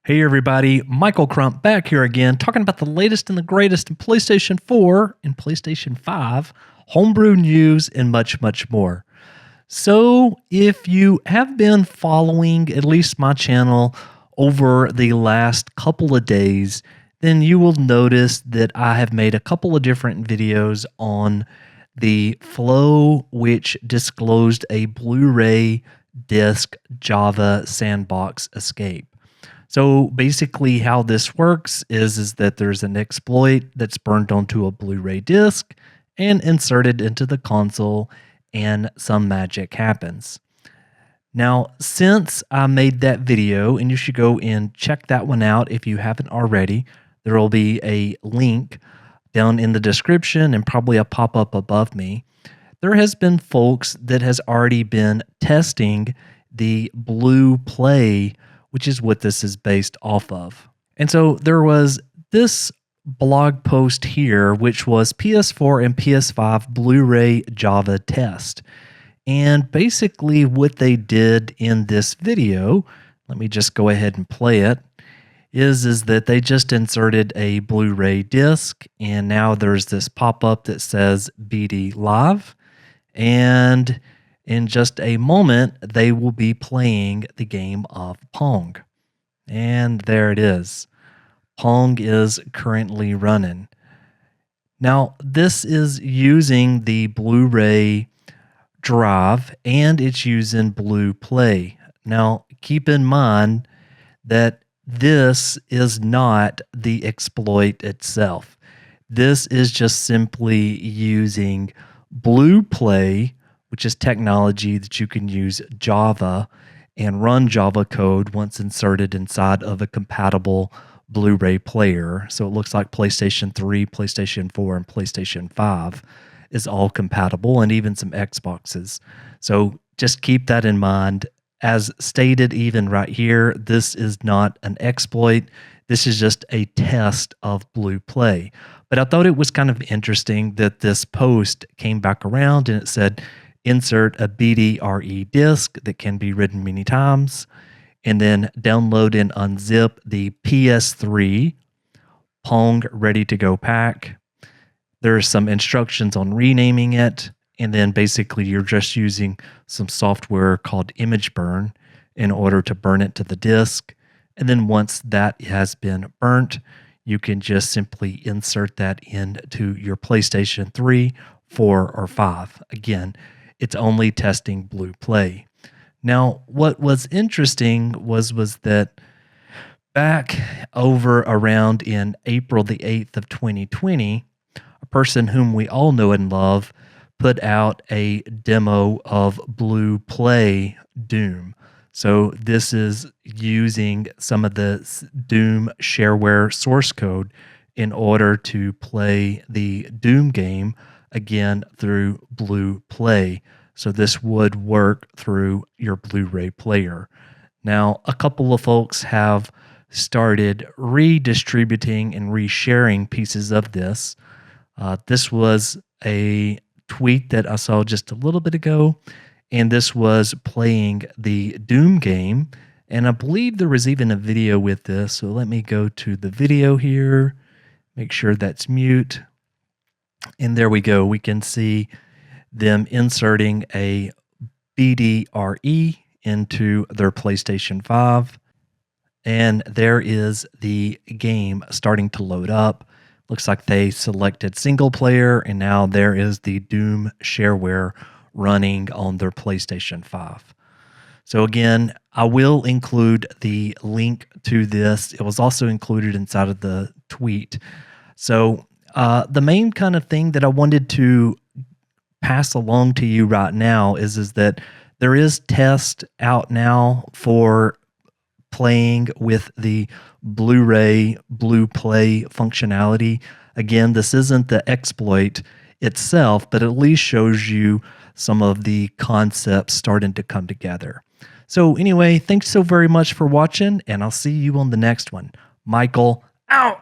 Hey everybody, Michael Crump back here again, talking about the latest and the greatest in PlayStation 4 and PlayStation 5, homebrew news, and much, much more. So, if you have been following at least my channel over the last couple of days, then you will notice that I have made a couple of different videos on the flow which disclosed a Blu-ray disc Java sandbox escape. So basically how this works is that there's an exploit that's burned onto a Blu-ray disc and inserted into the console, and some magic happens. Now, since I made that video, and you should go and check that one out if you haven't already, there will be a link down in the description and probably a pop-up above me. There has been folks that has already been testing the Blu-Play, which is what this is based off of. And so there was this blog post here, which was PS4 and PS5 Blu-ray Java test. And basically what they did in this video, let me just go ahead and play it, is that they just inserted a Blu-ray disc, and now there's this pop-up that says BD Live, and in just a moment, they will be playing the game of Pong. And there it is. Pong is currently running. Now, this is using the Blu-ray drive, and it's using Blu-Play. Now, keep in mind that this is not the exploit itself. This is just simply using Blu-Play, which is technology that you can use Java and run Java code once inserted inside of a compatible Blu-ray player. So it looks like PlayStation 3, PlayStation 4, and PlayStation 5 is all compatible, and even some Xboxes. So just keep that in mind. As stated even right here, this is not an exploit. This is just a test of Blu-Play. But I thought it was kind of interesting that this post came back around and it said, insert a BDRE disk that can be written many times, and then download and unzip the PS3 Pong Ready to Go pack. There's some instructions on renaming it, and then basically you're just using some software called Image Burn in order to burn it to the disk. And then once that has been burnt, you can just simply insert that into your PlayStation 3, 4, or 5. Again, it's only testing Blu-Play. Now, what was interesting was that back over around in April the 8th of 2020, a person whom we all know and love put out a demo of Blu-Play Doom. So this is using some of the Doom shareware source code in order to play the Doom game again through Blu-Play. So this would work through your Blu-ray player. Now, a couple of folks have started redistributing and resharing pieces of this. This was a tweet that I saw just a little bit ago, and this was playing the Doom game, and I believe there was even a video with this. So let me go to the video here, make sure that's mute. And there we go. We can see them inserting a BDRE into their PlayStation 5. And there is the game starting to load up. Looks like they selected single player, and now there is the Doom shareware running on their PlayStation 5. So again, I will include the link to this. It was also included inside of the tweet. So the main kind of thing that I wanted to pass along to you right now is that there is test out now for playing with the Blu-ray Blu-Play functionality. Again, this isn't the exploit itself, but at least shows you some of the concepts starting to come together. So anyway, thanks so very much for watching, and I'll see you on the next one. Michael out.